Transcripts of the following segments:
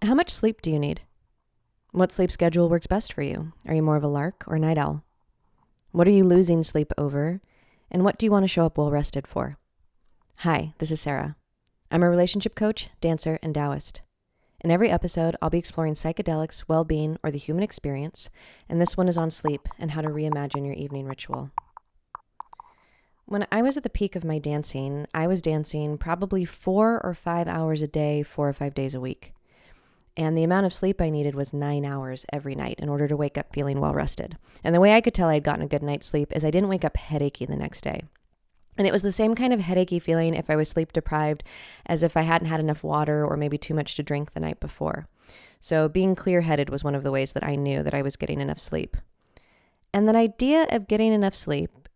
How much sleep do you need? What sleep schedule works best for you? Are you more of a lark or night owl? What are you losing sleep over? And what do you want to show up well rested for? Hi, this is Sara. I'm a relationship coach, dancer, and Taoist. In every episode, I'll be exploring psychedelics, well-being, or the human experience, and this one is on sleep and how to reimagine your evening ritual. When I was at the peak of my dancing, I was dancing probably 4 or 5 hours a day, 4 or 5 days a week. And the amount of sleep I needed was 9 hours every night in order to wake up feeling well rested. And the way I could tell I'd gotten a good night's sleep is I didn't wake up headachy the next day. And it was the same kind of headachy feeling if I was sleep deprived as if I hadn't had enough water or maybe too much to drink the night before. So being clear-headed was one of the ways that I knew that I was getting enough sleep. And that idea of getting enough sleep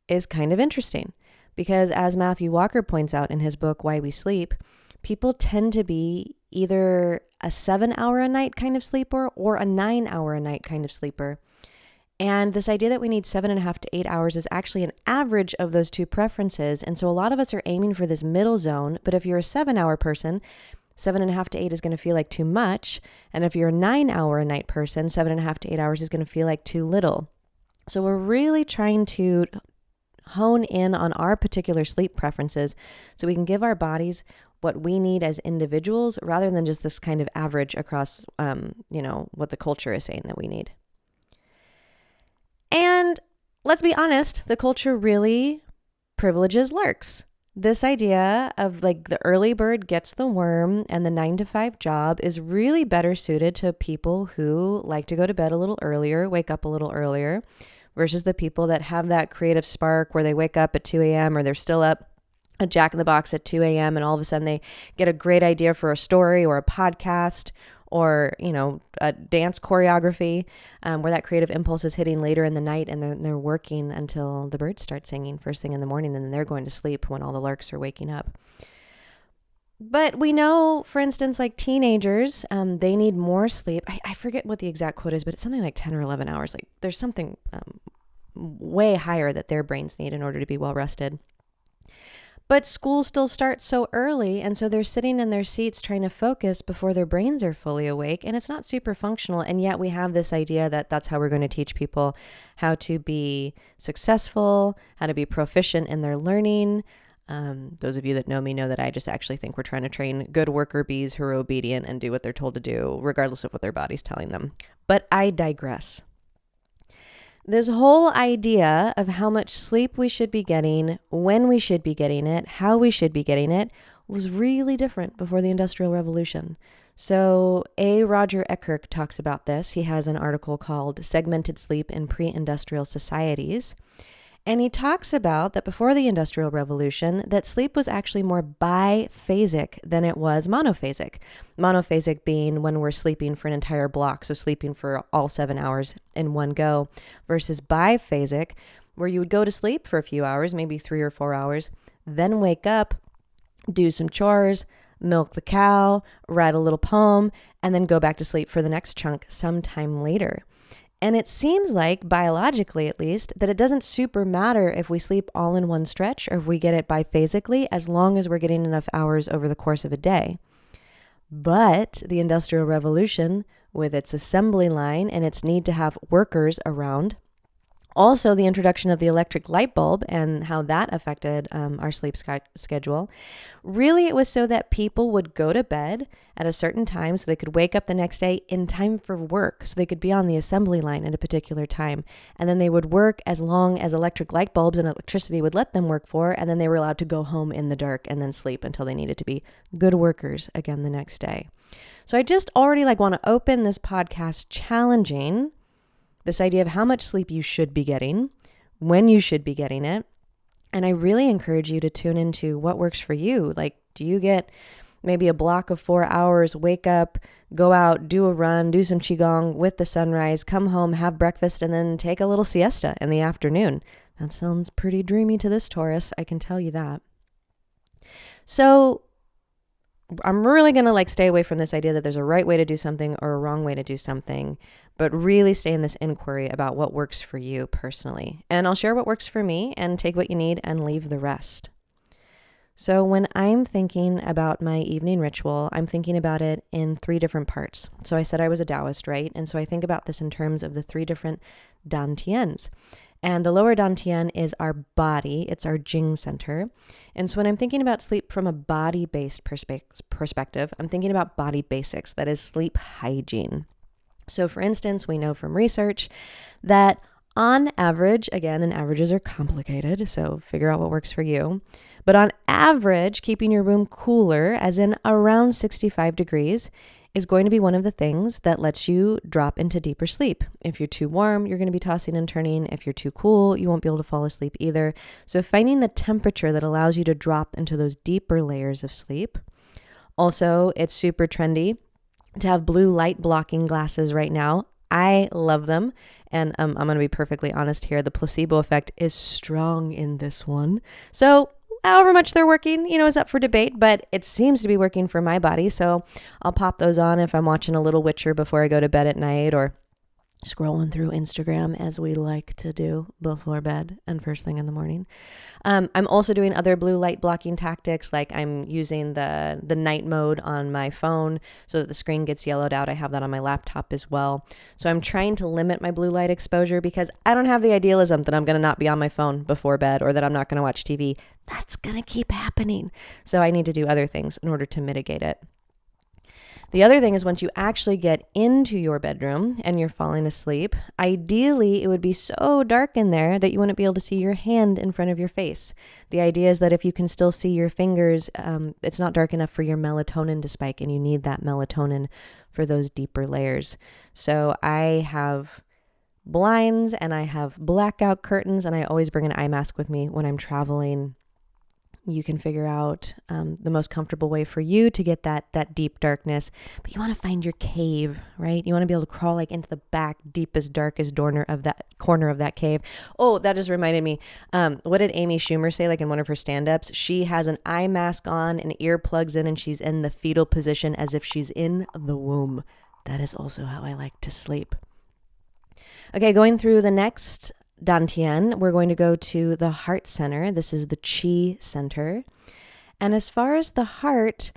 is kind of interesting because, as Matthew Walker points out in his book, Why We Sleep, people tend to be either a 7-hour-a-night kind of sleeper or a 9-hour-a-night kind of sleeper. And this idea that we need 7.5 to 8 hours is actually an average of those two preferences. And so a lot of us are aiming for this middle zone. But if you're a 7-hour person, 7.5 to 8 is going to feel like too much. And if you're a 9-hour-a-night person, 7.5 to 8 hours is going to feel like too little. So we're really trying to hone in on our particular sleep preferences so we can give our bodies what we need as individuals rather than just this kind of average across, what the culture is saying that we need. And let's be honest, the culture really privileges larks. This idea of like the early bird gets the worm and the 9-to-5 job is really better suited to people who like to go to bed a little earlier, wake up a little earlier, versus the people that have that creative spark where they wake up at 2 a.m. or they're still up a Jack in the Box at 2 a.m. and all of a sudden they get a great idea for a story or a podcast or, a dance choreography where that creative impulse is hitting later in the night and they're working until the birds start singing first thing in the morning and then they're going to sleep when all the larks are waking up. But we know, for instance, like teenagers, they need more sleep. I forget what the exact quote is, but it's something like 10 or 11 hours. Like there's something way higher that their brains need in order to be well rested. But school still starts so early, and so they're sitting in their seats trying to focus before their brains are fully awake, and it's not super functional, and yet we have this idea that that's how we're going to teach people how to be successful, how to be proficient in their learning. Those of you that know me know that I just actually think we're trying to train good worker bees who are obedient and do what they're told to do, regardless of what their body's telling them. But I digress. This whole idea of how much sleep we should be getting, when we should be getting it, how we should be getting it, was really different before the Industrial Revolution. So Roger Eckerk talks about this. He has an article called Segmented Sleep in Pre-Industrial Societies. And he talks about that before the Industrial Revolution, that sleep was actually more biphasic than it was monophasic. Monophasic being when we're sleeping for an entire block, so sleeping for all 7 hours in one go, versus biphasic, where you would go to sleep for a few hours, maybe 3 or 4 hours, then wake up, do some chores, milk the cow, write a little poem, and then go back to sleep for the next chunk sometime later. And it seems like, biologically at least, that it doesn't super matter if we sleep all in one stretch or if we get it biphasically, as long as we're getting enough hours over the course of a day. But the Industrial Revolution, with its assembly line and its need to have workers around, also the introduction of the electric light bulb and how that affected our sleep schedule. Really, it was so that people would go to bed at a certain time so they could wake up the next day in time for work, so they could be on the assembly line at a particular time. And then they would work as long as electric light bulbs and electricity would let them work for, and then they were allowed to go home in the dark and then sleep until they needed to be good workers again the next day. So I just already want to open this podcast challenging this idea of how much sleep you should be getting, when you should be getting it. And I really encourage you to tune into what works for you. Like, do you get maybe a block of 4 hours, wake up, go out, do a run, do some Qigong with the sunrise, come home, have breakfast, and then take a little siesta in the afternoon? That sounds pretty dreamy to this Taurus, I can tell you that. So I'm really going to stay away from this idea that there's a right way to do something or a wrong way to do something, but really stay in this inquiry about what works for you personally. And I'll share what works for me and take what you need and leave the rest. So when I'm thinking about my evening ritual, I'm thinking about it in three different parts. So I said I was a Taoist, right? And so I think about this in terms of the three different dantians. And the lower dantian is our body. It's our Jing center. And so when I'm thinking about sleep from a body-based perspective, I'm thinking about body basics, that is sleep hygiene. So for instance, we know from research that on average, again, and averages are complicated, so figure out what works for you. But on average, keeping your room cooler, as in around 65 degrees, is going to be one of the things that lets you drop into deeper sleep. If you're too warm, you're going to be tossing and turning. If you're too cool, you won't be able to fall asleep either. So finding the temperature that allows you to drop into those deeper layers of sleep. Also, it's super trendy to have blue light blocking glasses right now. I love them. And I'm going to be perfectly honest here. The placebo effect is strong in this one. So however much they're working, is up for debate, but it seems to be working for my body. So I'll pop those on if I'm watching a little Witcher before I go to bed at night, or scrolling through Instagram as we like to do before bed and first thing in the morning. I'm also doing other blue light blocking tactics, like I'm using the night mode on my phone so that the screen gets yellowed out. I have that on my laptop as well. So I'm trying to limit my blue light exposure because I don't have the idealism that I'm going to not be on my phone before bed or that I'm not going to watch TV. That's going to keep happening. So I need to do other things in order to mitigate it. The other thing is once you actually get into your bedroom and you're falling asleep, ideally it would be so dark in there that you wouldn't be able to see your hand in front of your face. The idea is that if you can still see your fingers, it's not dark enough for your melatonin to spike, and you need that melatonin for those deeper layers. So I have blinds and I have blackout curtains, and I always bring an eye mask with me when I'm traveling. You can figure out the most comfortable way for you to get that deep darkness, but you want to find your cave, right? You want to be able to crawl like into the back, deepest, darkest corner of that cave. Oh, that just reminded me. What did Amy Schumer say? Like in one of her stand-ups, she has an eye mask on and earplugs in, and she's in the fetal position as if she's in the womb. That is also how I like to sleep. Okay, going through the next Dantian, we're going to go to the heart center. This is the Qi center. And as far as the heart,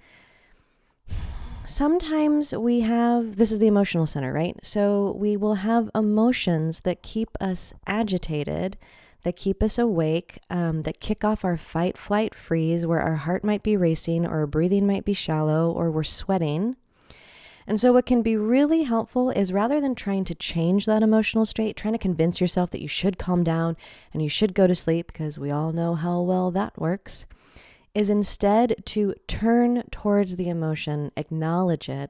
sometimes this is the emotional center, right? So we will have emotions that keep us agitated, that keep us awake, that kick off our fight, flight, freeze, where our heart might be racing or our breathing might be shallow or we're sweating. And so what can be really helpful is, rather than trying to change that emotional state, trying to convince yourself that you should calm down and you should go to sleep, because we all know how well that works, is instead to turn towards the emotion, acknowledge it.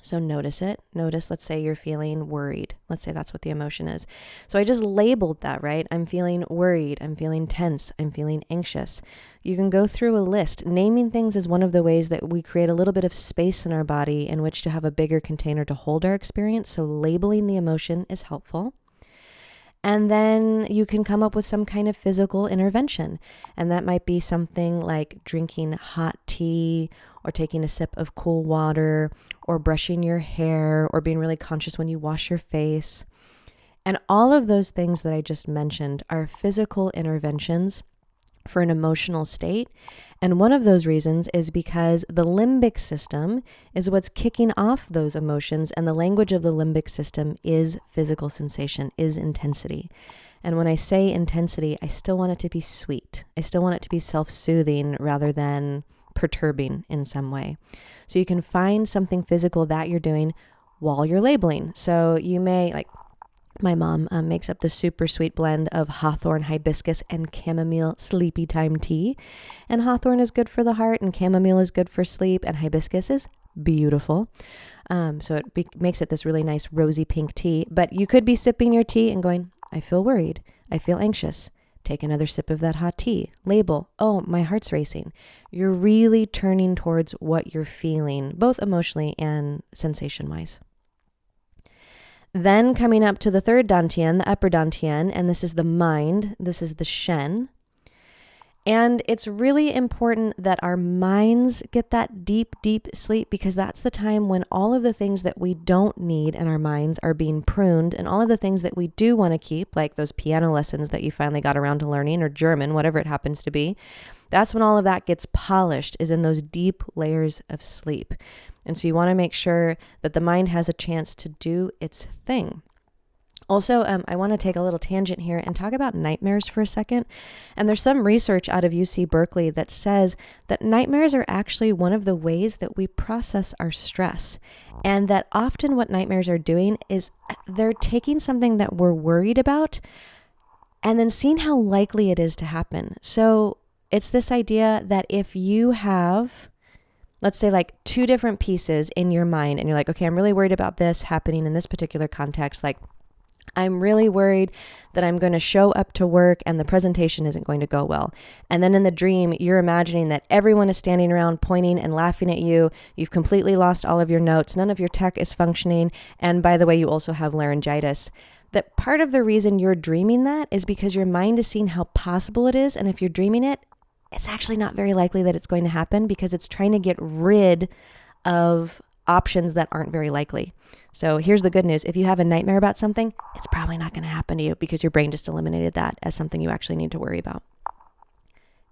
So notice it. Notice, let's say you're feeling worried. Let's say that's what the emotion is. So I just labeled that, right? I'm feeling worried. I'm feeling tense. I'm feeling anxious. You can go through a list. Naming things is one of the ways that we create a little bit of space in our body in which to have a bigger container to hold our experience. So labeling the emotion is helpful. And then you can come up with some kind of physical intervention. And that might be something like drinking hot tea, or taking a sip of cool water, or brushing your hair, or being really conscious when you wash your face. And all of those things that I just mentioned are physical interventions for an emotional state. And one of those reasons is because the limbic system is what's kicking off those emotions, and the language of the limbic system is physical sensation, is intensity. And when I say intensity, I still want it to be sweet. I still want it to be self-soothing rather than perturbing in some way. So you can find something physical that you're doing while you're labeling. So you may, like, my mom makes up the super sweet blend of hawthorn, hibiscus, and chamomile sleepy time tea. And hawthorn is good for the heart, and chamomile is good for sleep, and hibiscus is beautiful. So it makes it this really nice rosy pink tea. But you could be sipping your tea and going, I feel worried. I feel anxious. Take another sip of that hot tea. Label, oh, my heart's racing. You're really turning towards what you're feeling, both emotionally and sensation-wise. Then coming up to the third dantian, the upper dantian, and this is the mind. This is the Shen. And it's really important that our minds get that deep, deep sleep, because that's the time when all of the things that we don't need in our minds are being pruned, and all of the things that we do want to keep, like those piano lessons that you finally got around to learning, or German, whatever it happens to be, That's when all of that gets polished, is in those deep layers of sleep. And so you want to make sure that the mind has a chance to do its thing. Also, I want to take a little tangent here and talk about nightmares for a second. And there's some research out of UC Berkeley that says that nightmares are actually one of the ways that we process our stress. And that often what nightmares are doing is they're taking something that we're worried about and then seeing how likely it is to happen. So it's this idea that if you have, let's say, like 2 different pieces in your mind and you're like, okay, I'm really worried about this happening in this particular context. Like, I'm really worried that I'm going to show up to work and the presentation isn't going to go well. And then in the dream, you're imagining that everyone is standing around pointing and laughing at you. You've completely lost all of your notes. None of your tech is functioning. And by the way, you also have laryngitis. That part of the reason you're dreaming that is because your mind is seeing how possible it is. And if you're dreaming it, it's actually not very likely that it's going to happen because it's trying to get rid of options that aren't very likely. So here's the good news. If you have a nightmare about something, it's probably not going to happen to you because your brain just eliminated that as something you actually need to worry about.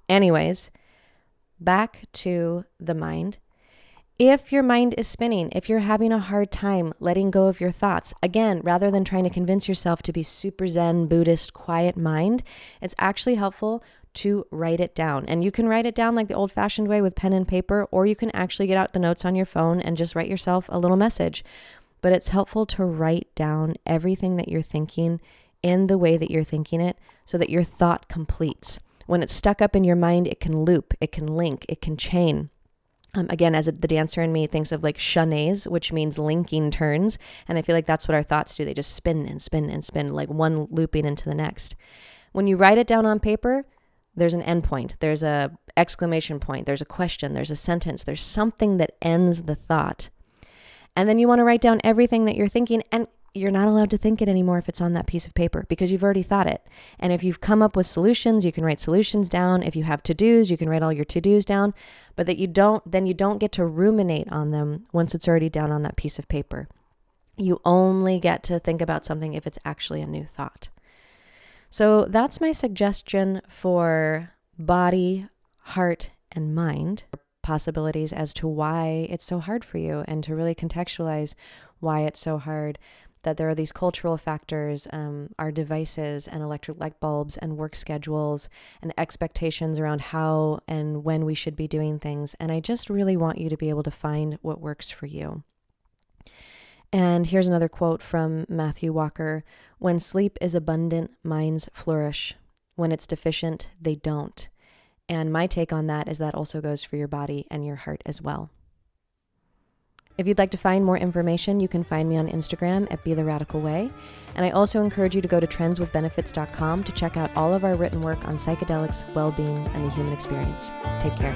Anyways, back to the mind. If your mind is spinning, if you're having a hard time letting go of your thoughts, again, rather than trying to convince yourself to be super Zen, Buddhist, quiet mind, it's actually helpful to write it down. And you can write it down like the old-fashioned way with pen and paper, or you can actually get out the notes on your phone and just write yourself a little message. But it's helpful to write down everything that you're thinking in the way that you're thinking it so that your thought completes. When it's stuck up in your mind, it can loop, it can link, it can chain. Again, as the dancer in me thinks of like chaînés, which means linking turns. And I feel like that's what our thoughts do. They just spin and spin and spin, like one looping into the next. When you write it down on paper, there's an end point. There's a exclamation point. There's a question. There's a sentence. There's something that ends the thought. And then you want to write down everything that you're thinking, and you're not allowed to think it anymore if it's on that piece of paper because you've already thought it. And if you've come up with solutions, you can write solutions down. If you have to-dos, you can write all your to-dos down, but that you don't get to ruminate on them once it's already down on that piece of paper. You only get to think about something if it's actually a new thought. So that's my suggestion for body, heart, and mind possibilities as to why it's so hard for you and to really contextualize why it's so hard. That there are these cultural factors, our devices and electric light bulbs and work schedules and expectations around how and when we should be doing things. And I just really want you to be able to find what works for you. And here's another quote from Matthew Walker. When sleep is abundant, minds flourish. When it's deficient, they don't. And my take on that is that also goes for your body and your heart as well. If you'd like to find more information, you can find me on Instagram at Be The Radical Way. And I also encourage you to go to trendswithbenefits.com to check out all of our written work on psychedelics, well-being, and the human experience. Take care.